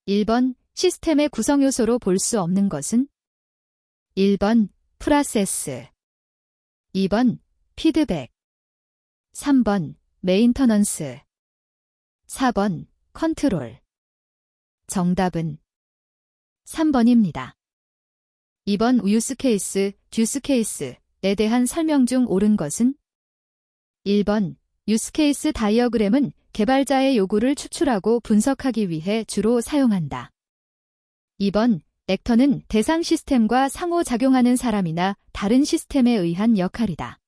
1번 시스템의 구성 요소로 볼 수 없는 것은? 1번 프로세스, 2번 피드백, 3번 메인터넌스, 4번 컨트롤. 정답은 3번입니다. 2번 유스케이스, 듀스케이스에 대한 설명 중 옳은 것은? 1번 유스케이스 다이어그램은 개발자의 요구를 추출하고 분석하기 위해 주로 사용한다. 2번 액터는 대상 시스템과 상호작용하는 사람이나 다른 시스템에 의한 역할이다.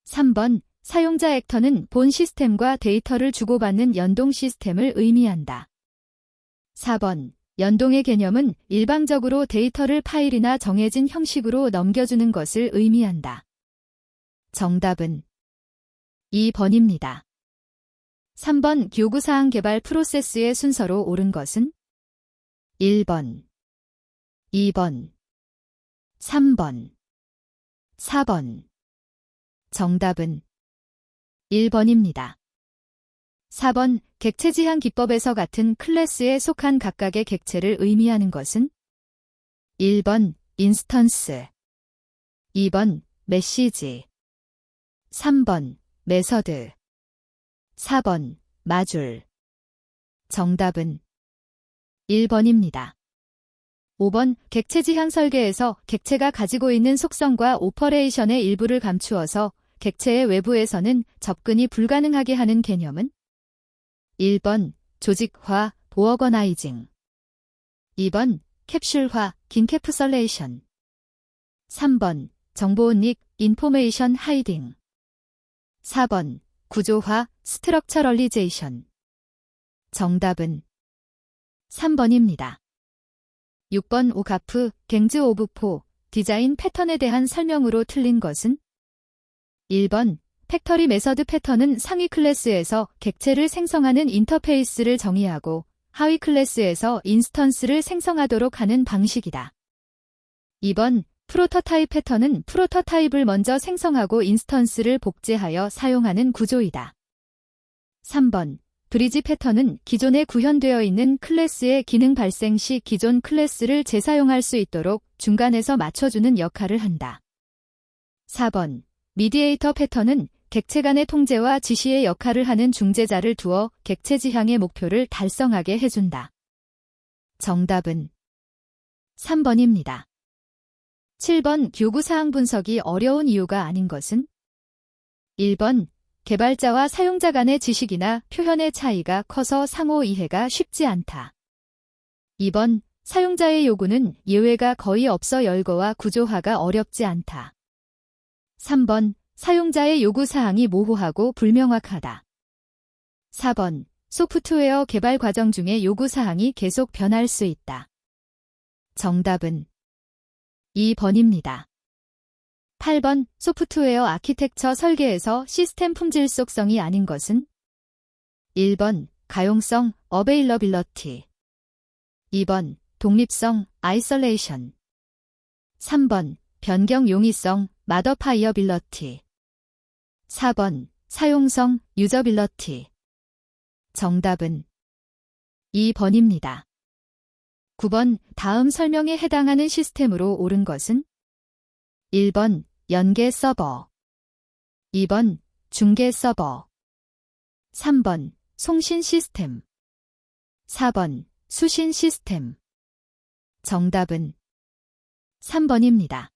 3번 사용자 액터는 본 시스템과 데이터를 주고받는 연동 시스템을 의미한다. 4번 연동의 개념은 일방적으로 데이터를 파일이나 정해진 형식으로 넘겨주는 것을 의미한다. 정답은 2번입니다. 3번 요구사항 개발 프로세스의 순서로 옳은 것은? 1번, 2번, 3번, 4번. 정답은 1번입니다. 4번 객체 지향 기법에서 같은 클래스에 속한 각각의 객체를 의미하는 것은? 1번 인스턴스, 2번 메시지, 3번 메서드, 4번 마줄. 정답은 1번입니다. 5번 객체 지향 설계에서 객체가 가지고 있는 속성과 오퍼레이션의 일부를 감추어서 객체의 외부에서는 접근이 불가능하게 하는 개념은? 1번 조직화, 오어거나이징, 2번 캡슐화, 긴캡슐레이션, 3번 정보닉, 인포메이션 하이딩, 4번 구조화, 스트럭처럴리제이션. 정답은 3번입니다. 6번 오가프, 갱즈 오브 포, 디자인 패턴에 대한 설명으로 틀린 것은? 1번 팩터리 메서드 패턴은 상위 클래스에서 객체를 생성하는 인터페이스를 정의하고 하위 클래스에서 인스턴스를 생성하도록 하는 방식이다. 2번 프로토타입 패턴은 프로토타입을 먼저 생성하고 인스턴스를 복제하여 사용하는 구조이다. 3번 브리지 패턴은 기존에 구현되어 있는 클래스의 기능 발생 시 기존 클래스를 재사용할 수 있도록 중간에서 맞춰주는 역할을 한다. 4번 미디에이터 패턴은 객체 간의 통제와 지시의 역할을 하는 중재자를 두어 객체 지향의 목표를 달성하게 해준다. 정답은 3번입니다. 7번 요구사항 분석이 어려운 이유가 아닌 것은? 1번 개발자와 사용자 간의 지식이나 표현의 차이가 커서 상호 이해가 쉽지 않다. 2번 사용자의 요구는 예외가 거의 없어 열거와 구조화가 어렵지 않다. 3번 사용자의 요구사항이 모호하고 불명확하다. 4번 소프트웨어 개발 과정 중에 요구사항이 계속 변할 수 있다. 정답은 2번입니다. 8번 소프트웨어 아키텍처 설계에서 시스템 품질 속성이 아닌 것은? 1번 가용성, 어베일러빌러티, 2번 독립성, 아이솔레이션, 3번 변경 용이성, 마더파이어빌러티, 4번 사용성, 유저빌러티. 정답은 2번입니다. 9번 다음 설명에 해당하는 시스템으로 옳은 것은? 1번 연계 서버, 2번 중계 서버, 3번 송신 시스템, 4번 수신 시스템. 정답은 3번입니다.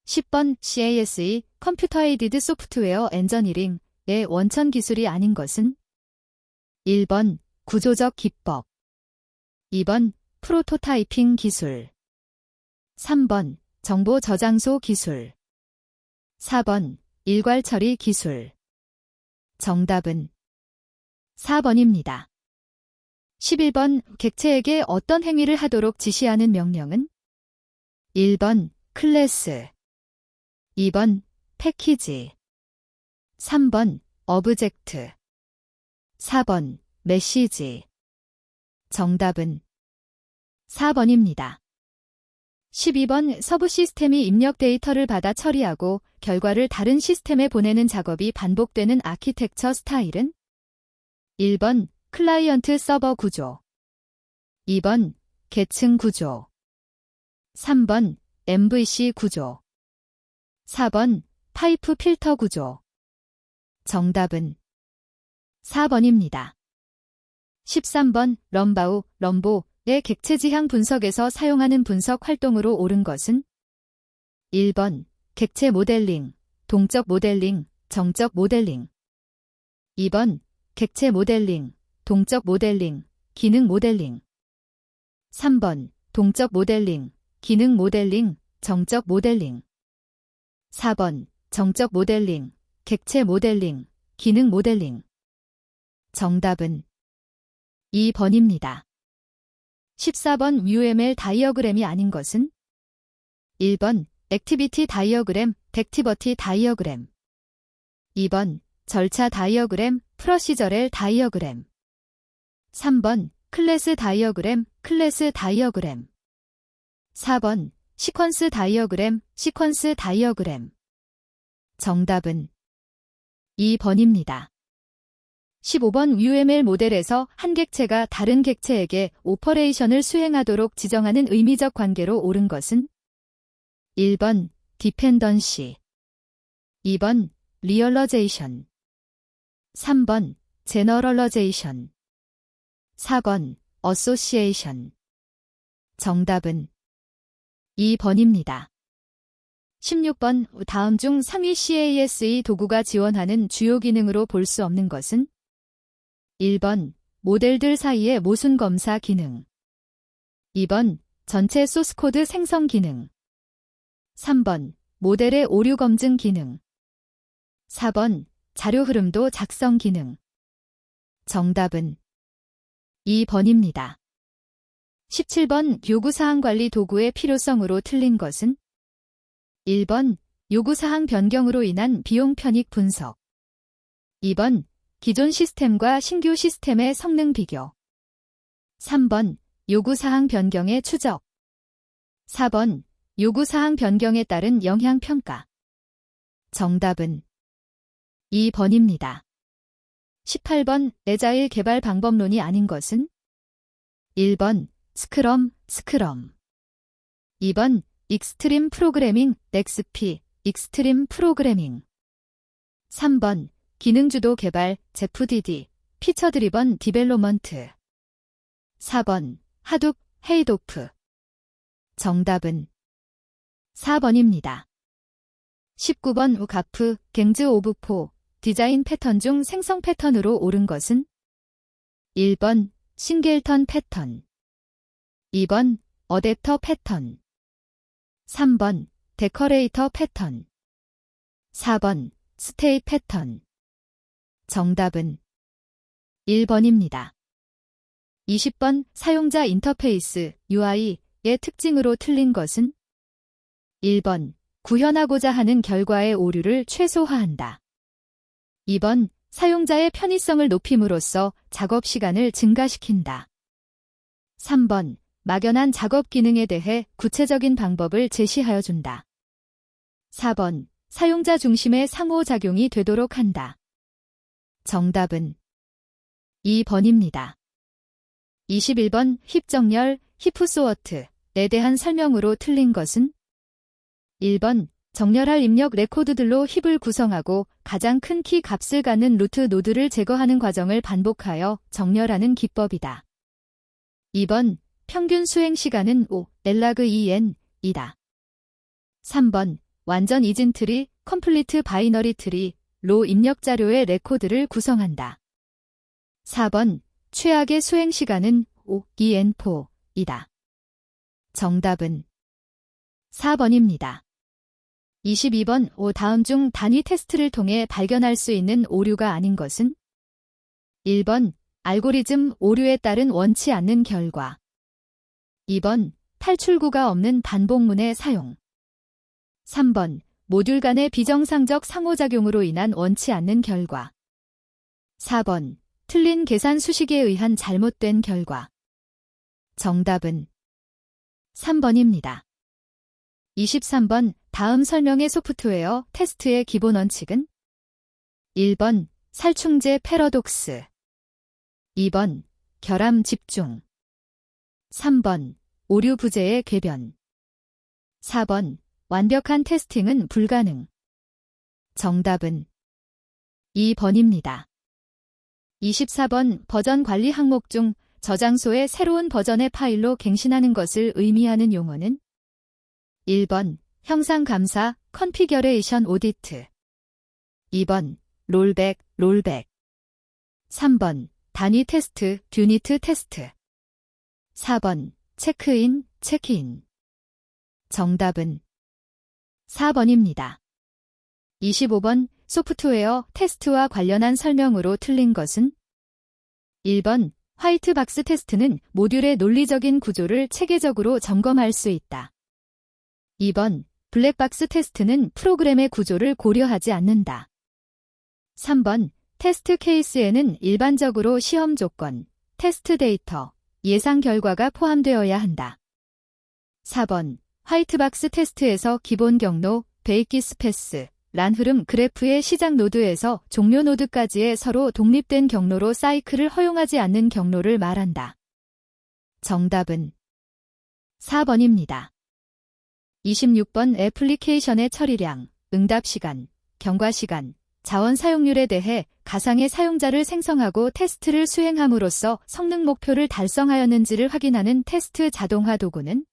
10번 CASE, 컴퓨터 에이디드 소프트웨어 엔저니링의 원천 기술이 아닌 것은? 1번 구조적 기법, 2번 프로토타이핑 기술, 3번 정보 저장소 기술, 4번 일괄 처리 기술. 정답은 4번입니다. 11번 객체에게 어떤 행위를 하도록 지시하는 명령은? 1번 클래스, 2번 패키지, 3번 어브젝트, 4번 메시지. 정답은 4번입니다. 12번 서브 시스템이 입력 데이터를 받아 처리하고 결과를 다른 시스템에 보내는 작업이 반복되는 아키텍처 스타일은? 1번 클라이언트 서버 구조, 2번 계층 구조. 3번 MVC 구조. 4번 파이프 필터 구조. 정답은 4번입니다. 13번 럼보의 객체 지향 분석에서 사용하는 분석 활동으로 옳은 것은 1번 객체 모델링, 동적 모델링, 정적 모델링. 2번 객체 모델링, 동적 모델링, 기능 모델링. 3번 동적 모델링, 기능 모델링, 정적 모델링. 4번 정적 모델링, 객체 모델링, 기능 모델링. 정답은 2번입니다. 14번 UML 다이어그램이 아닌 것은 1번 액티비티 다이어그램, 덱티버티 다이어그램. 2번 절차 다이어그램, 프로시저럴 다이어그램. 3번 클래스 다이어그램, 클래스 다이어그램. 4번 시퀀스 다이어그램, 시퀀스 다이어그램. 정답은 2번입니다. 15번 UML 모델에서 한 객체가 다른 객체에게 오퍼레이션을 수행하도록 지정하는 의미적 관계로 옳은 것은 1번 디펜던시, 2번 리얼러제이션, 3번 제너럴러제이션, 4번 어소시에이션. 정답은 2번입니다. 16번 다음 중 상위 CASE 도구가 지원하는 주요 기능으로 볼 수 없는 것은 1번 모델들 사이의 모순 검사 기능, 2번 전체 소스코드 생성 기능, 3번 모델의 오류 검증 기능, 4번 자료 흐름도 작성 기능. 정답은 2번입니다. 17번 요구사항 관리 도구의 필요성으로 틀린 것은 1번 요구사항 변경으로 인한 비용 편익 분석, 2번 기존 시스템과 신규 시스템의 성능 비교, 3번 요구사항 변경의 추적, 4번 요구사항 변경에 따른 영향 평가. 정답은 2번입니다. 18번 애자일 개발 방법론이 아닌 것은 1번 스크럼, 2번 익스트림 프로그래밍, XP, 익스트림 프로그래밍. 3번 기능주도 개발, ZDD, 피처 드리번 디벨로먼트. 4번 하둡, 헤이도프. 정답은 4번입니다. 19번 우가프, 갱즈 오브 포, 디자인 패턴 중 생성 패턴으로 옳은 것은 1번 싱글턴 패턴, 2번 어댑터 패턴, 3번 데커레이터 패턴, 4번 스테이 패턴. 정답은 1번입니다. 20번 사용자 인터페이스 UI의 특징으로 틀린 것은 1번 구현하고자 하는 결과의 오류를 최소화한다. 2번 사용자의 편의성을 높임으로써 작업 시간을 증가시킨다. 3번 막연한 작업 기능에 대해 구체적인 방법을 제시하여 준다. 4번 사용자 중심의 상호작용이 되도록 한다. 정답은 2번입니다. 21번 힙정렬, 힙소어트에 대한 설명으로 틀린 것은 1번 정렬할 입력 레코드들로 힙을 구성하고 가장 큰 키 값을 갖는 루트 노드를 제거하는 과정을 반복하여 정렬하는 기법이다. 2번 평균 수행 시간은 5, 엘라그 2n, 이다. 3번 완전 이진 트리, 컴플리트 바이너리 트리, 로 입력 자료의 레코드를 구성한다. 4번 최악의 수행 시간은 5, EN4, 이다. 정답은 4번입니다. 22번 다음 중 단위 테스트를 통해 발견할 수 있는 오류가 아닌 것은 1번 알고리즘 오류에 따른 원치 않는 결과, 2번 탈출구가 없는 반복문의 사용, 3번 모듈 간의 비정상적 상호작용으로 인한 원치 않는 결과, 4번 틀린 계산 수식에 의한 잘못된 결과. 정답은 3번입니다. 23번 다음 설명의 소프트웨어 테스트의 기본 원칙은 1번 살충제 패러독스, 2번 결함 집중, 3번. 오류 부재의 궤변. 4번. 완벽한 테스팅은 불가능. 정답은 2번입니다. 24번. 버전 관리 항목 중 저장소의 새로운 버전의 파일로 갱신하는 것을 의미하는 용어는 1번. 형상 감사, 컨피겨레이션 오디트. 2번. 롤백, 3번. 단위 테스트, 유니트 테스트. 4번. 체크인, 체크인. 정답은 4번입니다. 25번. 소프트웨어 테스트와 관련한 설명으로 틀린 것은 1번. 화이트박스 테스트는 모듈의 논리적인 구조를 체계적으로 점검할 수 있다. 2번. 블랙박스 테스트는 프로그램의 구조를 고려하지 않는다. 3번. 테스트 케이스에는 일반적으로 시험 조건, 테스트 데이터, 예상 결과가 포함되어야 한다. 4번. 화이트박스 테스트에서 기본 경로, 베이키스 패스, 란 흐름 그래프의 시작 노드에서 종료 노드까지의 서로 독립된 경로로 사이클을 허용하지 않는 경로를 말한다. 정답은 4번입니다. 26번. 애플리케이션의 처리량, 응답 시간, 경과 시간, 자원 사용률에 대해 가상의 사용자를 생성하고 테스트를 수행함으로써 성능 목표를 달성하였는지를 확인하는 테스트 자동화 도구는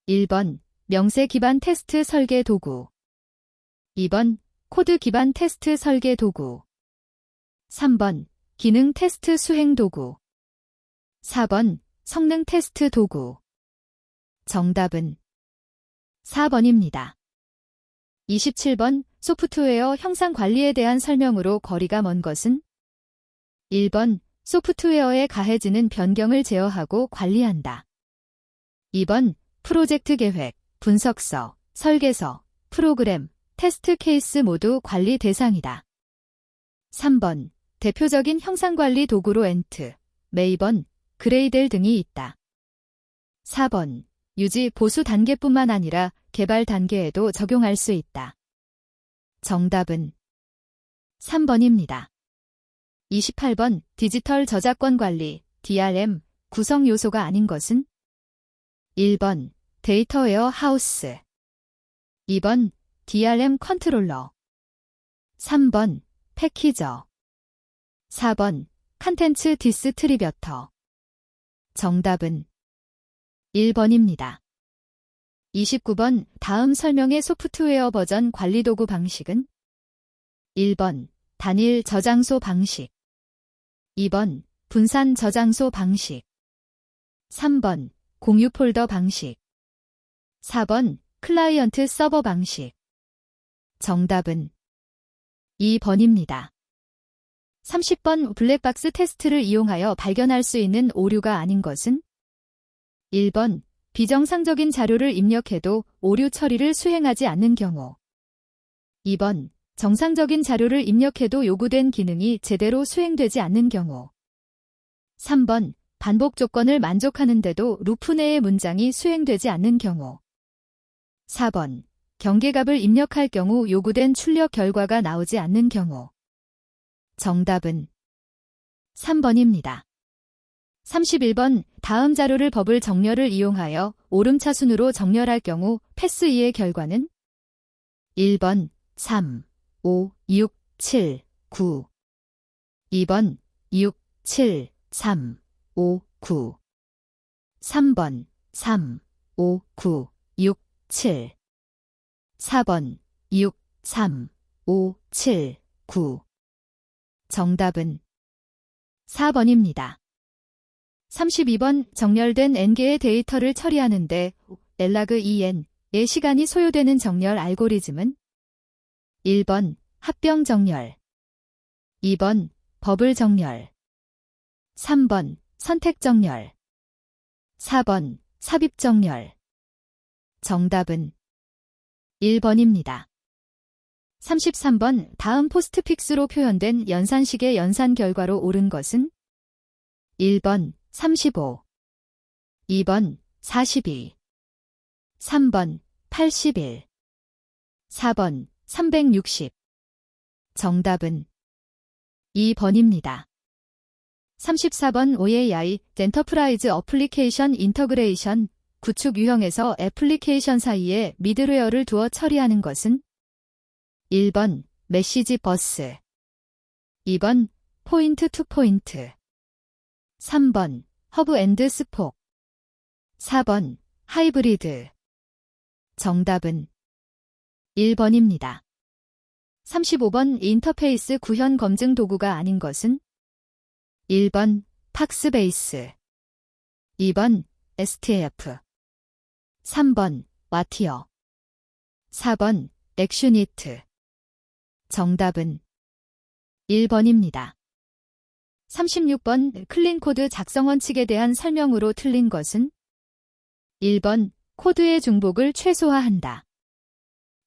1번. 명세 기반 테스트 설계 도구. 2번. 코드 기반 테스트 설계 도구. 3번. 기능 테스트 수행 도구. 4번. 성능 테스트 도구. 정답은 4번입니다. 27번. 소프트웨어 형상 관리에 대한 설명으로 거리가 먼 것은 1번. 소프트웨어에 가해지는 변경을 제어하고 관리한다. 2번. 프로젝트 계획, 분석서, 설계서, 프로그램, 테스트 케이스 모두 관리 대상이다. 3번. 대표적인 형상관리 도구로 엔트, 메이번, 그레이델 등이 있다. 4번. 유지 보수 단계뿐만 아니라 개발 단계에도 적용할 수 있다. 정답은 3번입니다. 28번. 디지털 저작권 관리, DRM, 구성 요소가 아닌 것은 1번. 데이터 웨어하우스. 2번. DRM 컨트롤러. 3번. 패키저. 4번. 컨텐츠 디스트리뷰터. 정답은 1번입니다. 29번. 다음 설명의 소프트웨어 버전 관리 도구 방식은 1번. 단일 저장소 방식. 2번. 분산 저장소 방식. 3번. 공유 폴더 방식. 4번. 클라이언트 서버 방식. 정답은 2번입니다. 30번. 블랙박스 테스트를 이용하여 발견할 수 있는 오류가 아닌 것은 1번. 비정상적인 자료를 입력해도 오류 처리를 수행하지 않는 경우. 2번. 정상적인 자료를 입력해도 요구된 기능이 제대로 수행되지 않는 경우. 3번. 반복 조건을 만족하는데도 루프 내의 문장이 수행되지 않는 경우. 4번. 경계값을 입력할 경우 요구된 출력 결과가 나오지 않는 경우. 정답은 3번입니다. 31번. 다음 자료를 버블 정렬을 이용하여 오름차순으로 정렬할 경우 패스 2의 결과는 1번. 3, 5, 6, 7, 9. 2번. 6, 7, 3, 5, 9. 3번. 3, 5, 9, 6, 7. 4번. 6, 3, 5, 7, 9. 정답은 4번입니다. 32번. 정렬된 n개의 데이터를 처리하는데 렐라그 en의 시간이 소요되는 정렬 알고리즘은 1번. 합병 정렬. 2번. 버블 정렬. 3번. 선택 정렬. 4번. 삽입 정렬. 정답은 1번입니다. 33번. 다음 포스트픽스로 표현된 연산식의 연산 결과로 옳은 것은 1번. 35. 2번. 42. 3번. 81. 4번. 360. 정답은 2번입니다. 34번 OAI, 엔터프라이즈 어플리케이션 인터그레이션, 구축 유형에서 애플리케이션 사이에 미들웨어를 두어 처리하는 것은? 1번 메시지 버스, 2번 포인트 투 포인트, 3번 허브 앤드 스폭, 4번 하이브리드. 정답은 1번입니다. 35번 인터페이스 구현 검증 도구가 아닌 것은? 1번 팍스베이스, 2번 STF, 3번 와티어, 4번 액슈니트. 정답은 1번입니다. 36번 클린코드 작성 원칙에 대한 설명으로 틀린 것은? 1번 코드의 중복을 최소화한다.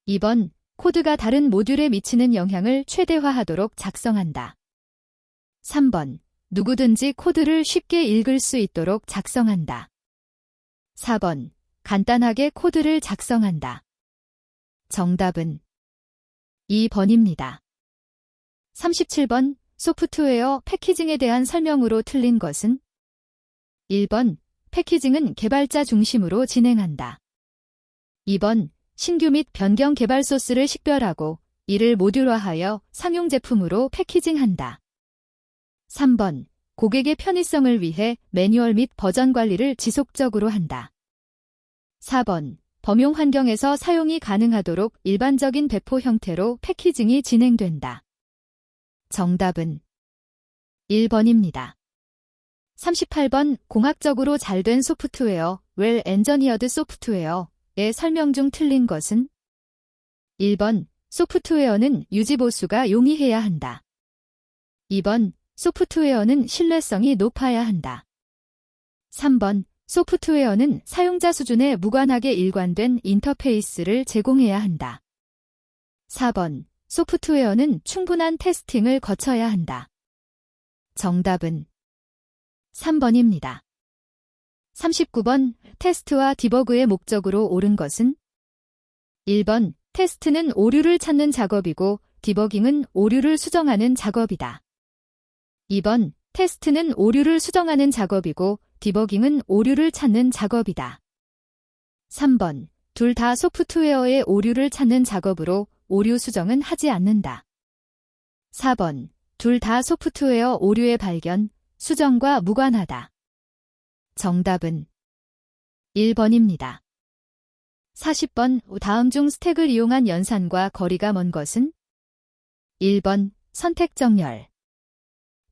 2번 코드가 다른 모듈에 미치는 영향을 최대화하도록 작성한다. 3번 누구든지 코드를 쉽게 읽을 수 있도록 작성한다. 4번 간단하게 코드를 작성한다. 정답은 2번입니다. 37번 소프트웨어 패키징에 대한 설명으로 틀린 것은? 1번 패키징은 개발자 중심으로 진행한다. 2번 신규 및 변경 개발 소스를 식별하고 이를 모듈화하여 상용 제품으로 패키징한다. 3번 고객의 편의성을 위해 매뉴얼 및 버전 관리를 지속적으로 한다. 4번 범용 환경에서 사용이 가능하도록 일반적인 배포 형태로 패키징이 진행된다. 정답은 1번입니다. 38번 공학적으로 잘된 소프트웨어, 웰 엔저니어드 소프트웨어의 설명 중 틀린 것은? 1번 소프트웨어는 유지보수가 용이해야 한다. 2번 소프트웨어는 신뢰성이 높아야 한다. 3번 소프트웨어는 사용자 수준에 무관하게 일관된 인터페이스를 제공해야 한다. 4번 소프트웨어는 충분한 테스팅을 거쳐야 한다. 정답은 3번입니다. 39번 테스트와 디버그의 목적으로 옳은 것은? 1번 테스트는 오류를 찾는 작업이고 디버깅은 오류를 수정하는 작업이다. 2번 테스트는 오류를 수정하는 작업이고 디버깅은 오류를 찾는 작업이다. 3번 둘 다 소프트웨어의 오류를 찾는 작업으로 오류 수정은 하지 않는다. 4번 둘 다 소프트웨어 오류의 발견, 수정과 무관하다. 정답은 1번입니다. 40번 다음 중 스택을 이용한 연산과 거리가 먼 것은? 1번 선택 정렬,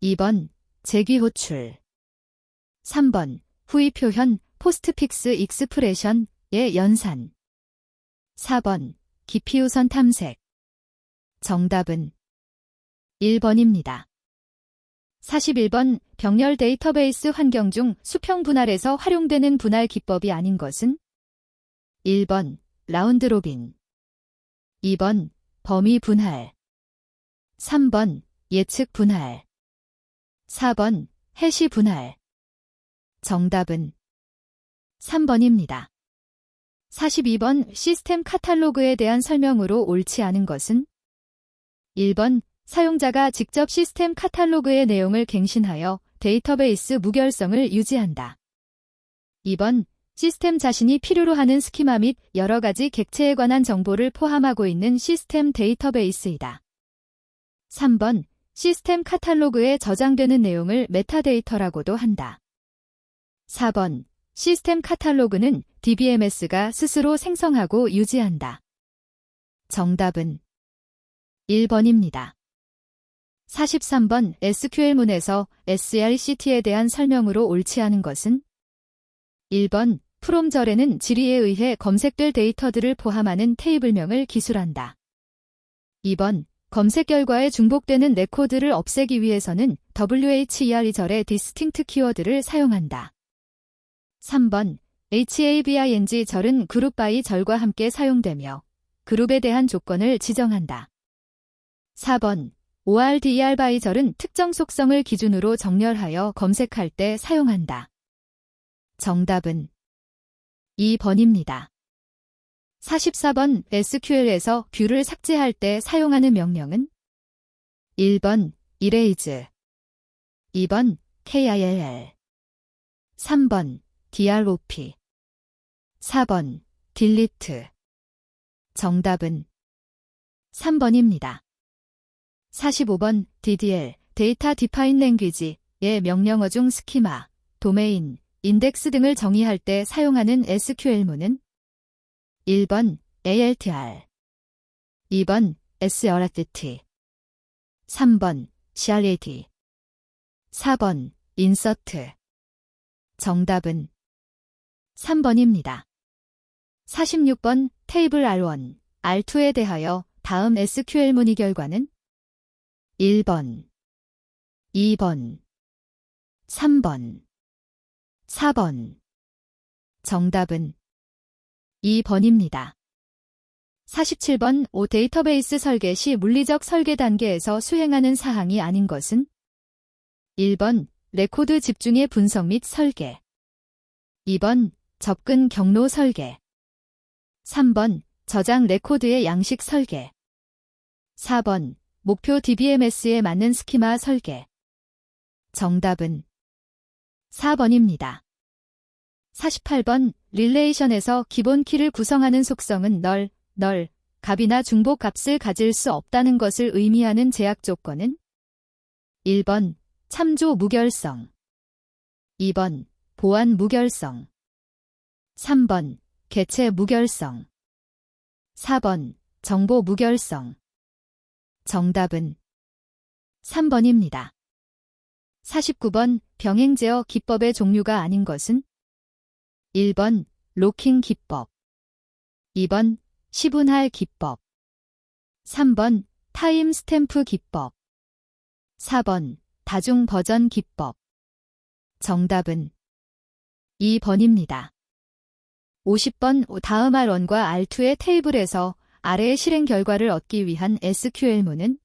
2번 재귀 호출, 3번 후위 표현 포스트픽스 익스프레션의 연산, 4번 깊이 우선 탐색. 정답은 1번입니다. 41번 병렬 데이터베이스 환경 중 수평 분할에서 활용되는 분할 기법이 아닌 것은? 1번 라운드 로빈, 2번 범위 분할, 3번 예측 분할, 4번 해시 분할. 정답은 3번입니다. 42번 시스템 카탈로그에 대한 설명으로 옳지 않은 것은? 1번 사용자가 직접 시스템 카탈로그의 내용을 갱신하여 데이터베이스 무결성을 유지한다. 2번 시스템 자신이 필요로 하는 스키마 및 여러 가지 객체에 관한 정보를 포함하고 있는 시스템 데이터베이스이다. 3번 시스템 카탈로그에 저장되는 내용을 메타데이터라고도 한다. 4번 시스템 카탈로그는 DBMS가 스스로 생성하고 유지한다. 정답은 1번입니다. 43번 SQL문에서 srct에 대한 설명으로 옳지 않은 것은? 1번 프롬절에는 지리에 의해 검색될 데이터들을 포함하는 테이블명을 기술한다. 2번 검색 결과에 중복되는 레코드를 없애기 위해서는 WHER절의 디스팅트 키워드를 사용한다. 3번 HABING 절은 그룹 바이 절과 함께 사용되며 그룹에 대한 조건을 지정한다. 4번 ORDER 바이 절은 특정 속성을 기준으로 정렬하여 검색할 때 사용한다. 정답은 2번입니다. 44번 SQL에서 뷰를 삭제할 때 사용하는 명령은? 1번 erase, 2번 KILL. 3번 DROP. 4번 delete. 정답은 3번입니다. 45번 DDL, 데이터 디파인 랭귀지의 명령어 중 스키마, 도메인, 인덱스 등을 정의할 때 사용하는 SQL문은 1번 ALTR, 2번 SRT, 3번 CRAD, 4번 insert. 정답은 3번입니다. 46번 테이블 R1, R2에 대하여 다음 SQL 문의 결과는 1번, 2번, 3번, 4번. 정답은 2번입니다. 47번 데이터베이스 설계 시 물리적 설계 단계에서 수행하는 사항이 아닌 것은 1번 레코드 집중의 분석 및 설계, 2번 접근 경로 설계, 3번 저장 레코드의 양식 설계, 4번 목표 DBMS에 맞는 스키마 설계. 정답은 4번입니다. 48번 릴레이션에서 기본 키를 구성하는 속성은 널, 값이나 중복 값을 가질 수 없다는 것을 의미하는 제약 조건은 1번 참조 무결성, 2번 보안 무결성, 3번 개체 무결성, 4번 정보 무결성. 정답은 3번입니다. 49번 병행 제어 기법의 종류가 아닌 것은 1번 로킹 기법, 2번 시분할 기법, 3번 타임 스탬프 기법, 4번 다중 버전 기법. 정답은 2번입니다. 50번 다음 R1과 R2의 테이블에서 아래의 실행 결과를 얻기 위한 SQL문은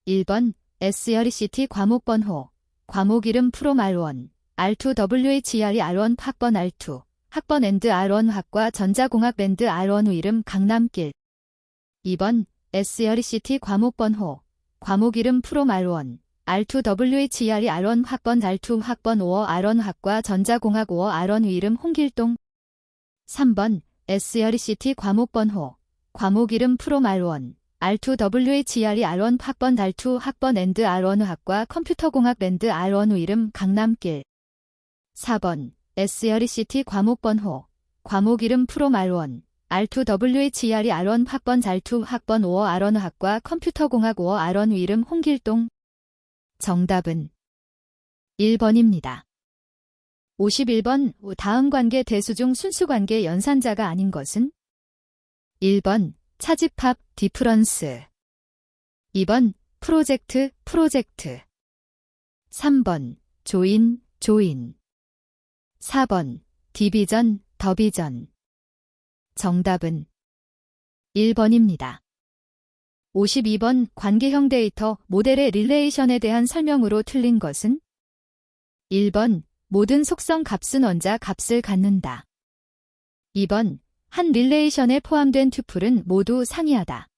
1번 SRCT 과목 번호, 과목 이름 프롬 R1, R2 WHRE R1 학번 R2, 학번 AND R1 학과 전자공학 밴드 R1 후 이름 강남길. 2번 SRCT 과목 번호, 과목 이름 프롬 R1, R2 WHRE R1 학번 R2 학번 5어 R1 학과 전자공학 5어 R1 후 이름 홍길동. 3번 SRCT 과목 번호, 과목 이름 프롬 R1, R2 WHRE R1 학번 R2 학번 AND R1 후 학과 컴퓨터공학 밴드 R1 후 이름 강남길. 4번 SRCT 과목 번호, 과목 이름 프롬 R1, R2 WHRE R1 학번 R2 학번 5어 R1 후 학과 컴퓨터공학 5어 R1 후 이름 홍길동. 정답은 1번입니다. 51번 다음 관계 대수 중 순수관계 연산자가 아닌 것은 1번 차집합 디프런스, 2번 프로젝트 3번 조인 4번 디비전 더비전. 정답은 1번입니다. 52번 관계형 데이터 모델의 릴레이션에 대한 설명으로 틀린 것은 1번 모든 속성 값은 원자 값을 갖는다. 2번 한 릴레이션에 포함된 튜플은 모두 상이하다.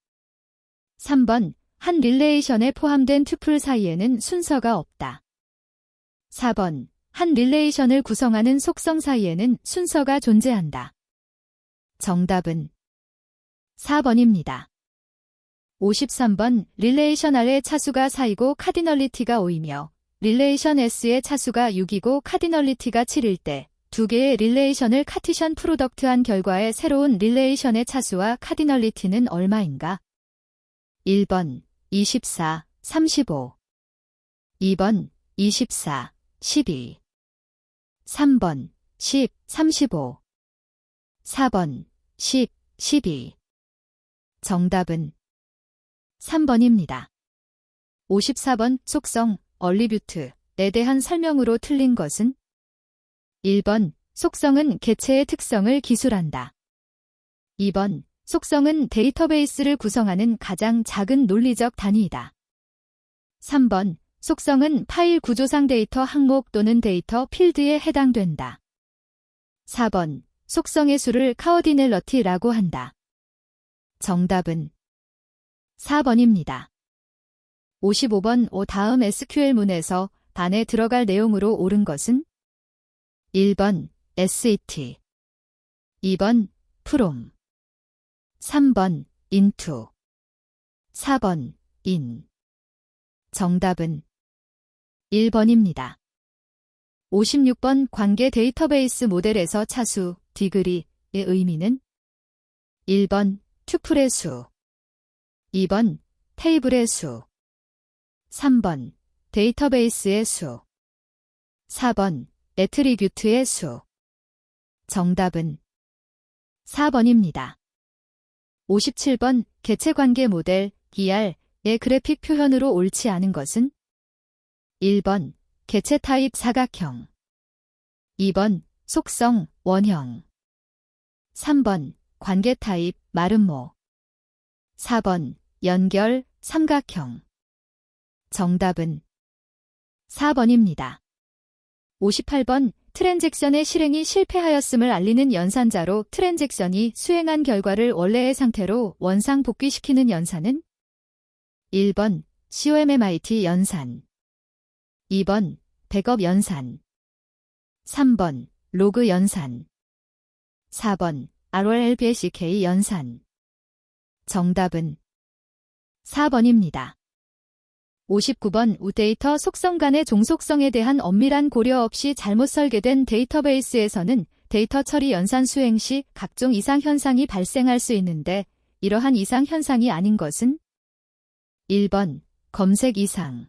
3번 한 릴레이션에 포함된 튜플 사이에는 순서가 없다. 4번 한 릴레이션을 구성하는 속성 사이에는 순서가 존재한다. 정답은 4번입니다. 53번 릴레이션 R의 차수가 4이고 카디널리티가 5이며 릴레이션 S의 차수가 6이고 카디널리티가 7일 때 두 개의 릴레이션을 카티션 프로덕트한 결과의 새로운 릴레이션의 차수와 카디널리티는 얼마인가? 1번 24, 35, 2번 24, 12, 3번 10, 35, 4번 10, 12. 정답은 3번입니다. 54번 속성 얼리뷰트에 대한 설명으로 틀린 것은 1번 속성은 개체의 특성을 기술한다. 2번 속성은 데이터베이스를 구성하는 가장 작은 논리적 단위이다. 3번 속성은 파일 구조상 데이터 항목 또는 데이터 필드에 해당된다. 4번 속성의 수를 카오디넬러티라고 한다. 정답은 4번입니다. 55번 다음 SQL문에서 반에 들어갈 내용으로 옳은 것은 1번 SET, 2번 from, 3번 into, 4번 in. 정답은 1번입니다. 56번 관계 데이터베이스 모델에서 차수, degree의 의미는 1번 튜플의 수, 2번 테이블의 수, 3번 데이터베이스의 수, 4번 애트리뷰트의 수. 정답은 4번입니다. 57번 개체관계 모델 ER의 그래픽 표현으로 옳지 않은 것은 1번 개체 타입 사각형, 2번 속성 원형, 3번 관계 타입 마름모, 4번 연결 삼각형. 정답은 4번입니다. 58번 트랜잭션의 실행이 실패하였음을 알리는 연산자로 트랜잭션이 수행한 결과를 원래의 상태로 원상 복귀시키는 연산은 1번 COMMIT 연산, 2번 백업 연산, 3번 로그 연산, 4번 ROLBACK 연산. 정답은 4번입니다. 59번 우데이터 속성 간의 종속성에 대한 엄밀한 고려 없이 잘못 설계된 데이터베이스에서는 데이터 처리 연산 수행 시 각종 이상 현상이 발생할 수 있는데 이러한 이상 현상이 아닌 것은 1번 검색 이상,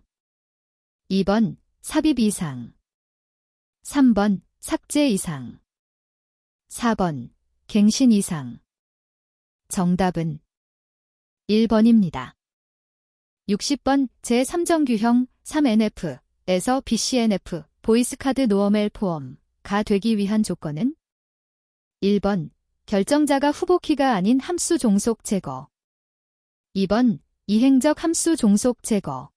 2번 삽입 이상, 3번 삭제 이상, 4번 갱신 이상. 정답은 1번입니다. 60번 제3정규형 3NF에서 BCNF 보이스카드 노어멜 포엄가 되기 위한 조건은 1번 결정자가 후보키가 아닌 함수 종속 제거, 2번 이행적 함수 종속 제거,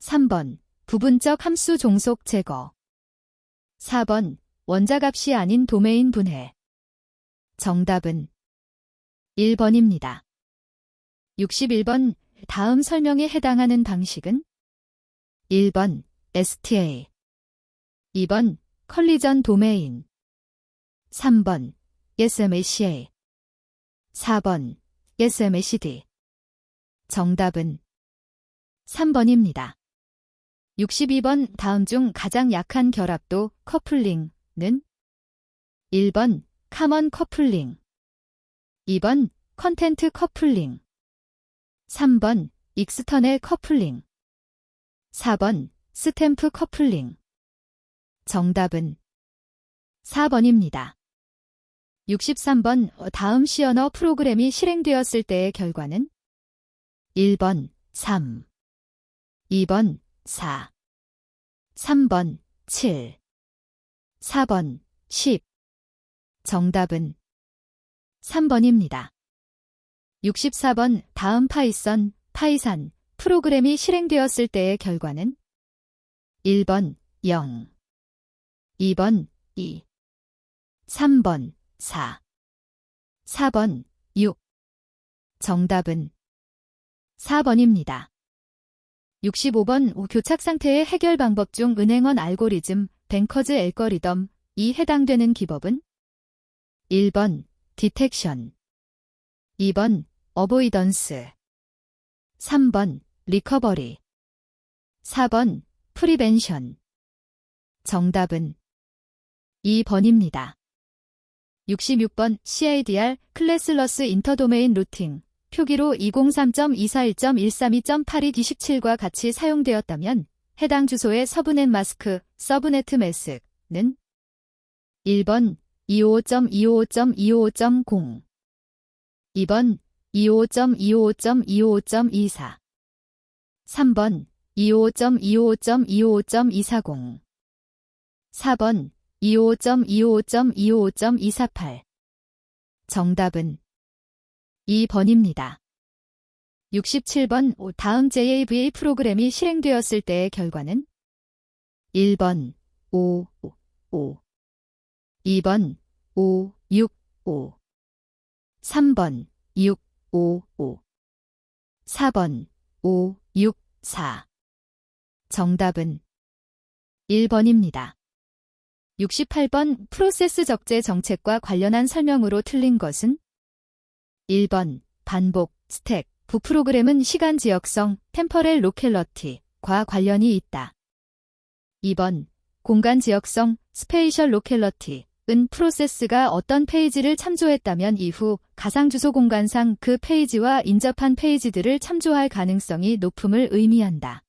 3번 부분적 함수 종속 제거, 4번 원자값이 아닌 도메인 분해. 정답은 1번입니다. 61번 다음 설명에 해당하는 방식은 1번 STA, 2번 컬리전 도메인, 3번 SMACA, 4번 SMACD. 정답은 3번입니다. 62번 다음 중 가장 약한 결합도 커플링은 1번 카먼 커플링, 2번 컨텐트 커플링, 3번 익스터널 커플링, 4번 스탬프 커플링. 정답은 4번입니다. 63번 다음 C 언어 프로그램이 실행되었을 때의 결과는 1번 3, 2번 4, 3번 7, 4번 10. 정답은 3번입니다. 64번 다음 파이썬, 파이산 프로그램이 실행되었을 때의 결과는 1번 0, 2번 2, 3번 4, 4번 6. 정답은 4번입니다. 65번 교착 상태의 해결 방법 중 은행원 알고리즘, 뱅커즈 앨거리덤 이 해당되는 기법은 1번 디텍션, 2번 어보이던스, 3번 리커버리, 4번 프리벤션. 정답은 2번입니다. 66번 CIDR 클래스러스 인터도메인 루팅 표기로 203.241.132.82D17과 같이 사용되었다면 해당 주소의 서브넷 마스크, 서브네트 매스는 1번 255.255.255.0, 2번 255.255.255.24, 3번 255.255.255.240, 4번 255.255.255.248. 정답은 2번입니다. 67번 다음 JAVA 프로그램이 실행되었을 때의 결과는 1번 5, 5, 2번 5, 6, 5, 3번 6, 5, 5, 4번 5, 6, 4. 정답은 1번입니다. 68번 프로세스 적재 정책과 관련한 설명으로 틀린 것은 1번 반복, 스택, 부프로그램은 시간 지역성, 템퍼렐 로켈러티과 관련이 있다. 2번 공간 지역성, 스페이셜 로켈러티은 프로세스가 어떤 페이지를 참조했다면 이후 가상주소 공간상 그 페이지와 인접한 페이지들을 참조할 가능성이 높음을 의미한다.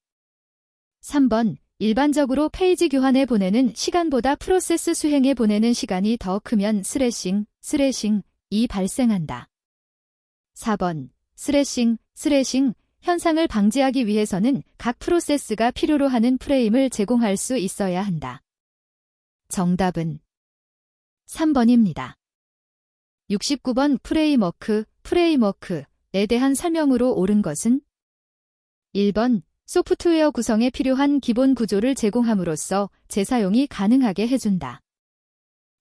3번 일반적으로 페이지 교환에 보내는 시간보다 프로세스 수행에 보내는 시간이 더 크면 스레싱이 발생한다. 4번 스레싱 현상을 방지하기 위해서는 각 프로세스가 필요로 하는 프레임을 제공할 수 있어야 한다. 정답은 3번입니다. 69번 프레임워크에 대한 설명으로 옳은 것은 1번 소프트웨어 구성에 필요한 기본 구조를 제공함으로써 재사용이 가능하게 해준다.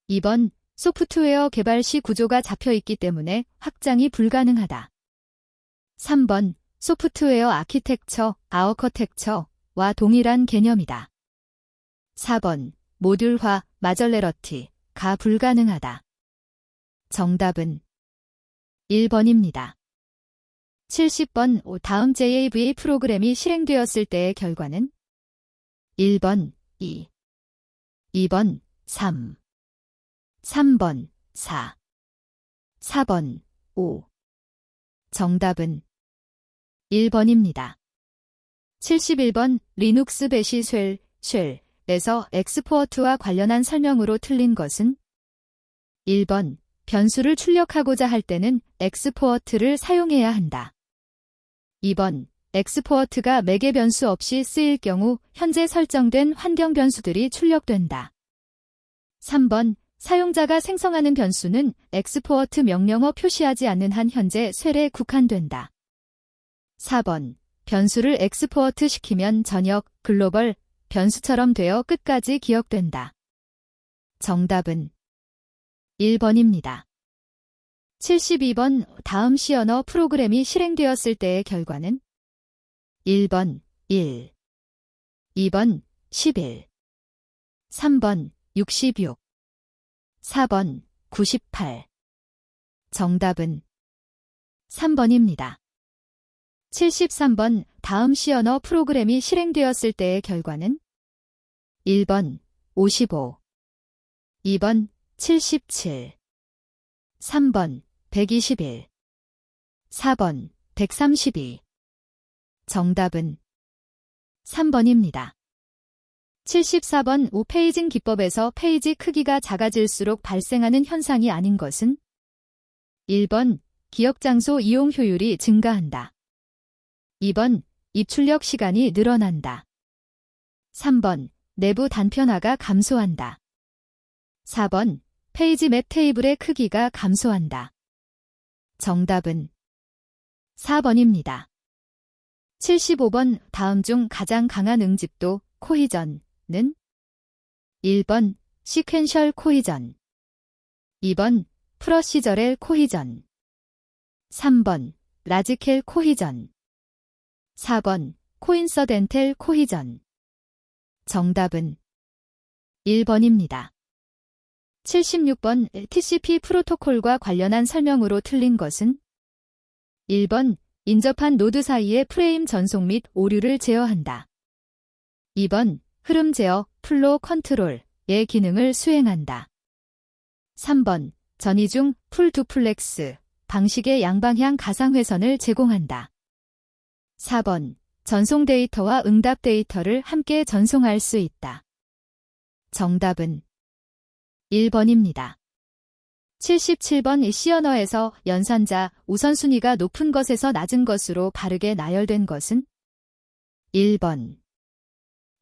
2번 소프트웨어 개발 시 구조가 잡혀있기 때문에 확장이 불가능하다. 3번 소프트웨어 아키텍처와 동일한 개념이다. 4번 모듈화, 마절레러티가 불가능하다. 정답은 1번입니다. 70번 다음 JAVA 프로그램이 실행되었을 때의 결과는 1번 2, 2번 3, 3번 4, 4번 5. 정답은 1번입니다. 71번 리눅스 배시 쉘에서 엑스포어트와 관련한 설명으로 틀린 것은 1번 변수를 출력하고자 할 때는 엑스포어트를 사용해야 한다. 2번 엑스포어트가 매개 변수 없이 쓰일 경우 현재 설정된 환경 변수들이 출력된다. 3번 사용자가 생성하는 변수는 엑스포어트 명령어 표시하지 않는 한 현재 쉘에 국한된다. 4번 변수를 엑스포어트 시키면 전역, 글로벌 변수처럼 되어 끝까지 기억된다. 정답은 1번입니다. 72번 다음 C 언어 프로그램이 실행되었을 때의 결과는 1번 1, 2번 11, 3번 66, 4번 98. 정답은 3번입니다. 73번 다음 C 언어 프로그램이 실행되었을 때의 결과는 1번 55, 2번 77, 3번 121, 4번 132. 정답은 3번입니다. 74번 5페이징 기법에서 페이지 크기가 작아질수록 발생하는 현상이 아닌 것은 1번 기억장소 이용 효율이 증가한다. 2번 입출력 시간이 늘어난다. 3번 내부 단편화가 감소한다. 4번 페이지 맵 테이블의 크기가 감소한다. 정답은 4번입니다. 75번 다음 중 가장 강한 응집도 코히전은 1번 시퀀셜 코히전, 2번 프로시저럴 코히전, 3번 라지켈 코히전, 4번 코인서덴텔 코히전. 정답은 1번입니다. 76번 TCP 프로토콜과 관련한 설명으로 틀린 것은 1번 인접한 노드 사이의 프레임 전송 및 오류를 제어한다. 2번 흐름 제어, 플로 컨트롤의 기능을 수행한다. 3번 전이 중 풀 두플렉스 방식의 양방향 가상회선을 제공한다. 4번 전송 데이터와 응답 데이터를 함께 전송할 수 있다. 정답은 1번입니다. 77번 C 언어에서 연산자 우선순위가 높은 것에서 낮은 것으로 바르게 나열된 것은 1번,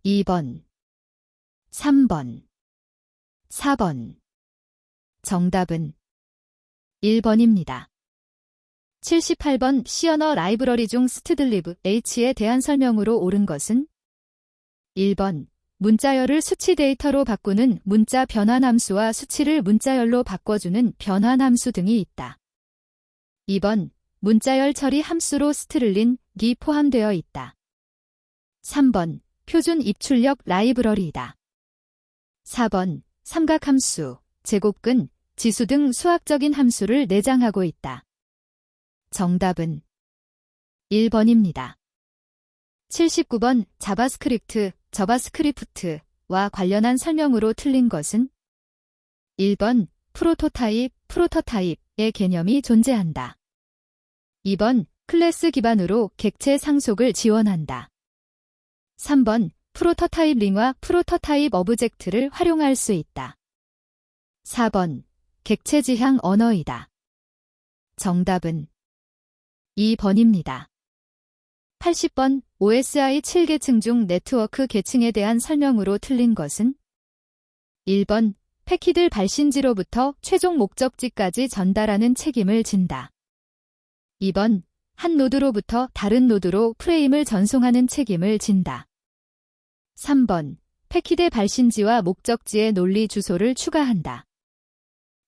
2번, 3번, 4번. 정답은 1번입니다. 78번 C 언어 라이브러리 중 스트들리브 H에 대한 설명으로 옳은 것은 1번 문자열을 수치 데이터로 바꾸는 문자 변환함수와 수치를 문자열로 바꿔주는 변환함수 등이 있다. 2번 문자열 처리 함수로 스트를린이 포함되어 있다. 3번 표준 입출력 라이브러리이다. 4번 삼각함수, 제곱근, 지수 등 수학적인 함수를 내장하고 있다. 정답은 1번입니다. 79번 자바스크립트와 관련한 설명으로 틀린 것은 1번 프로토타입의 개념이 존재한다. 2번 클래스 기반으로 객체 상속을 지원한다. 3번 프로토타입 링과 프로토타입 어브젝트를 활용할 수 있다. 4번 객체 지향 언어이다. 정답은 2번입니다. 80번 OSI 7계층 중 네트워크 계층에 대한 설명으로 틀린 것은 1번 패킷을 발신지로부터 최종 목적지까지 전달하는 책임을 진다. 2번 한 노드로부터 다른 노드로 프레임을 전송하는 책임을 진다. 3번 패킷의 발신지와 목적지의 논리 주소를 추가한다.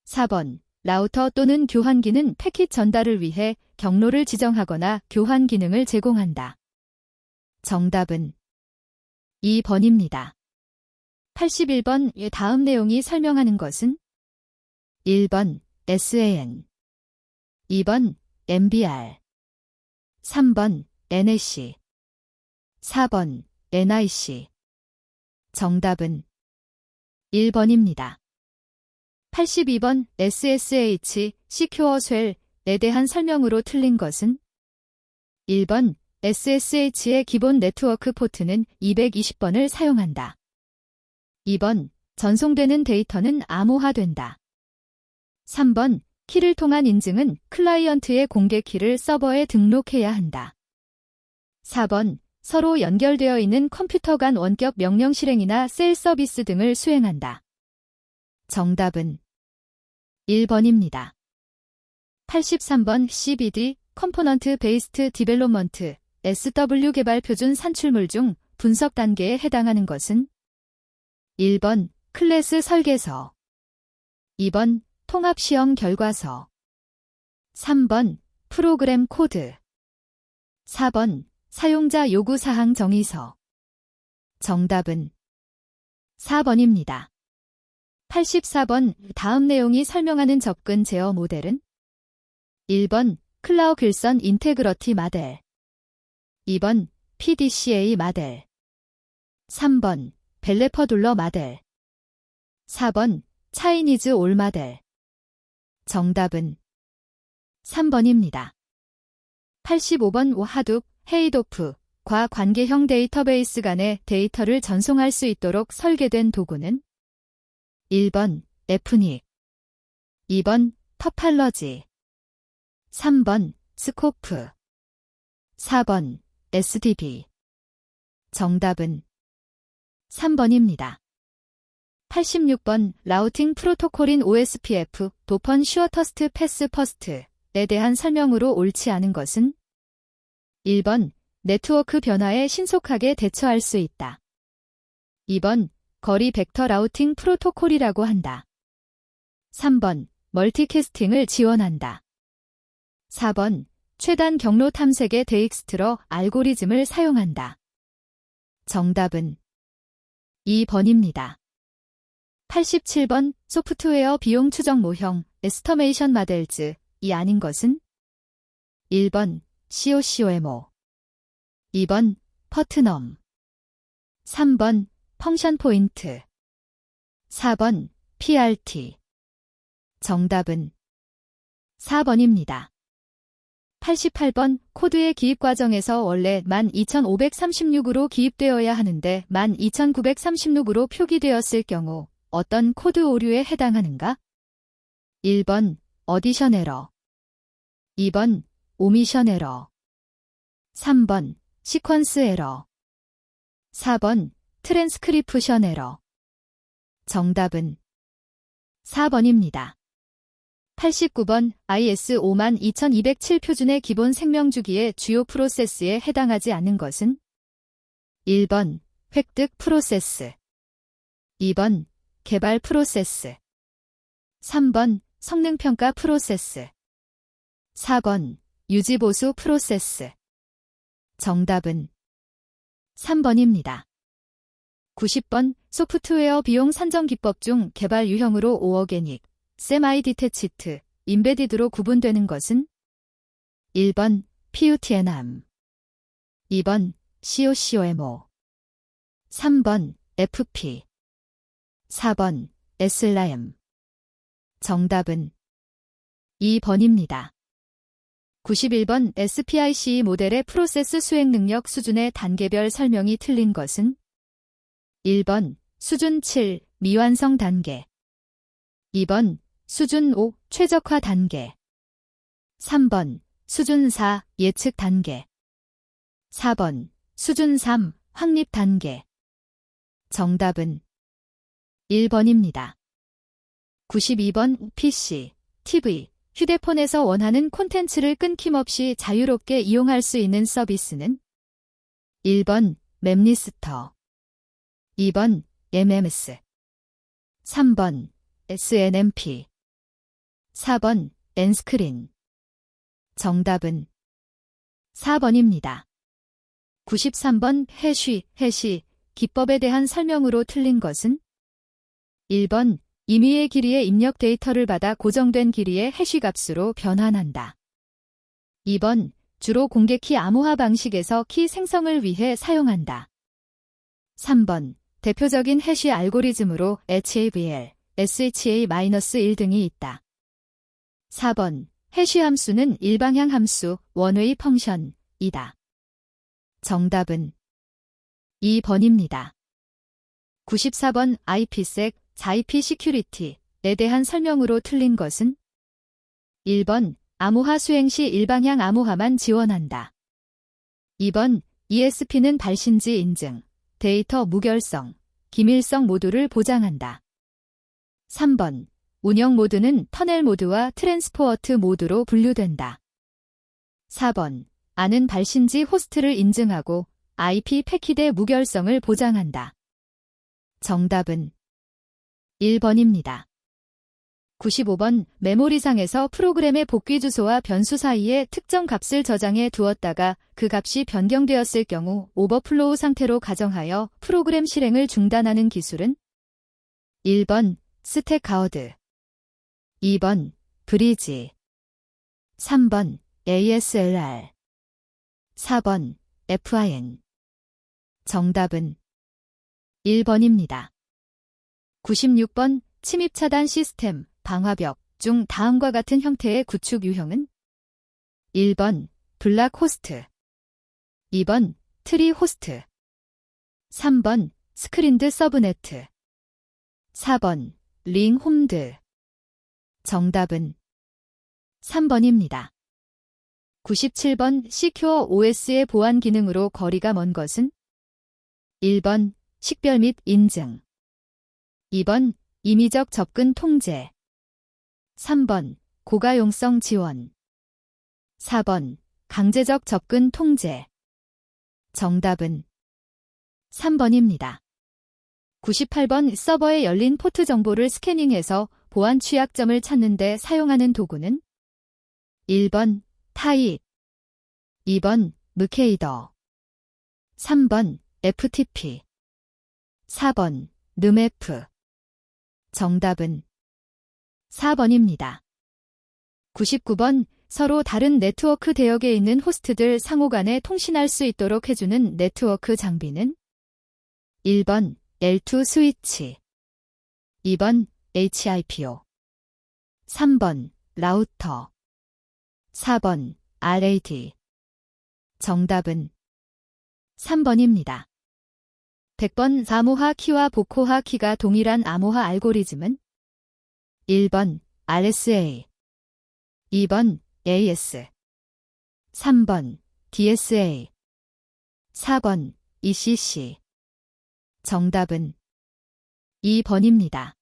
4번 라우터 또는 교환기는 패킷 전달을 위해 경로를 지정하거나 교환 기능을 제공한다. 정답은 2번입니다. 81번 다음 내용이 설명하는 것은 1번 SAN, 2번 MBR, 3번 NAC, 4번 NIC. 정답은 1번입니다. 82번 SSH, Secure Shell에 대한 설명으로 틀린 것은 1번 SSH의 기본 네트워크 포트는 220번을 사용한다. 2번 전송되는 데이터는 암호화된다. 3번 키를 통한 인증은 클라이언트의 공개 키를 서버에 등록해야 한다. 4번 서로 연결되어 있는 컴퓨터 간 원격 명령 실행이나 셀 서비스 등을 수행한다. 정답은 1번입니다. 83번 CBD, 컴포넌트 베이스트 디벨롭먼트, SW 개발 표준 산출물 중 분석 단계에 해당하는 것은 1번 클래스 설계서, 2번 통합 시험 결과서, 3번 프로그램 코드, 4번 사용자 요구사항 정의서. 정답은 4번입니다. 84번 다음 내용이 설명하는 접근 제어 모델은 1번 클라우 길선 인테그러티 마델, 2번 PDCA 마델, 3번 벨레퍼둘러 마델, 4번 차이니즈 올 마델. 정답은 3번입니다. 85번 하둡, 헤이도프과 관계형 데이터베이스 간의 데이터를 전송할 수 있도록 설계된 도구는 1번 에프닉, 2번 터팔러지, 3번 스코프, 4번 SDB. 정답은 3번입니다. 86번 라우팅 프로토콜인 OSPF, 도펀 슈어터스트 패스 퍼스트에 대한 설명으로 옳지 않은 것은 1번 네트워크 변화에 신속하게 대처할 수 있다. 2번 거리 벡터 라우팅 프로토콜이라고 한다. 3번 멀티캐스팅을 지원한다. 4번 최단 경로 탐색의 데익스트러 알고리즘을 사용한다. 정답은 2번입니다. 87번 소프트웨어 비용 추정 모형 에스터메이션 마델즈이 아닌 것은 1번 COCOMO, 2번 퍼트넘, 3번 펑션 포인트, 4번 PRT. 정답은 4번입니다. 88번 코드의 기입 과정에서 원래 12536으로 기입되어야 하는데 12936으로 표기되었을 경우 어떤 코드 오류에 해당하는가? 1번 어디션 에러, 2번 오미션 에러, 3번 시퀀스 에러, 4번 트랜스크리프션 에러. 정답은 4번입니다. 89번 IS 52207 표준의 기본 생명주기의 주요 프로세스에 해당하지 않는 것은 1번 획득 프로세스, 2번 개발 프로세스, 3번 성능평가 프로세스, 4번 유지보수 프로세스. 정답은 3번입니다. 90번 소프트웨어 비용 산정 기법 중 개발 유형으로 오어게닉, 세마이 디태치트, 임베디드로 구분되는 것은 1번 PUTNAM, 2번 COCOMO, 3번 FP, 4번 SLAM. 정답은 2번입니다. 91번 SPICE 모델의 프로세스 수행 능력 수준의 단계별 설명이 틀린 것은 1번 수준 7 미완성 단계, 2번 수준 5 최적화 단계, 3번 수준 4 예측 단계, 4번 수준 3 확립 단계. 정답은 1번입니다. 92번 PC, TV, 휴대폰에서 원하는 콘텐츠를 끊김없이 자유롭게 이용할 수 있는 서비스는 1번 맵리스터, 2번 MMS, 3번 SNMP, 4번 엔스크린. 정답은 4번입니다. 93번 해시 기법에 대한 설명으로 틀린 것은 1번 임의의 길이의 입력 데이터를 받아 고정된 길이의 해시 값으로 변환한다. 2번 주로 공개키 암호화 방식에서 키 생성을 위해 사용한다. 3번 대표적인 해시 알고리즘으로 HAVL, SHA-1 등이 있다. 4번 해시 함수는 일방향 함수, 원웨이 펑션이다. 정답은 2번입니다. 94번 IPsec, IP 시큐리티에 대한 설명으로 틀린 것은 1번 암호화 수행 시 일방향 암호화만 지원한다. 2번 ESP는 발신지 인증, 데이터 무결성, 기밀성 모두를 보장한다. 3번 운영 모드는 터넬 모드와 트랜스포어트 모드로 분류된다. 4번 아는 발신지 호스트를 인증하고 IP 패킷의 무결성을 보장한다. 정답은 1번입니다. 95번 메모리상에서 프로그램의 복귀 주소와 변수 사이에 특정 값을 저장해 두었다가 그 값이 변경되었을 경우 오버플로우 상태로 가정하여 프로그램 실행을 중단하는 기술은 1번 스택가워드, 2번 브리지, 3번 ASLR, 4번 FIN. 정답은 1번입니다. 96번 침입 차단 시스템, 방화벽 중 다음과 같은 형태의 구축 유형은 1번 블락 호스트, 2번 트리 호스트, 3번 스크린드 서브네트, 4번 링 홈드. 정답은 3번입니다. 97번 시큐어 OS의 보안 기능으로 거리가 먼 것은 1번 식별 및 인증, 2번 임의적 접근 통제, 3번 고가용성 지원, 4번 강제적 접근 통제. 정답은 3번입니다. 98번 서버에 열린 포트 정보를 스캐닝해서 보안 취약점을 찾는 데 사용하는 도구는 1번 타입, 2번 무케이더, 3번 FTP, 4번 NMF. 정답은 4번입니다. 99번 서로 다른 네트워크 대역에 있는 호스트들 상호 간에 통신할 수 있도록 해주는 네트워크 장비는 1번 L2 스위치, 2번 HIPO, 3번 라우터, 4번 RAD. 정답은 3번입니다. 100번 암호화 키와 복호화 키가 동일한 암호화 알고리즘은 1번 RSA, 2번 AS, 3번 DSA, 4번 ECC. 정답은 2번입니다.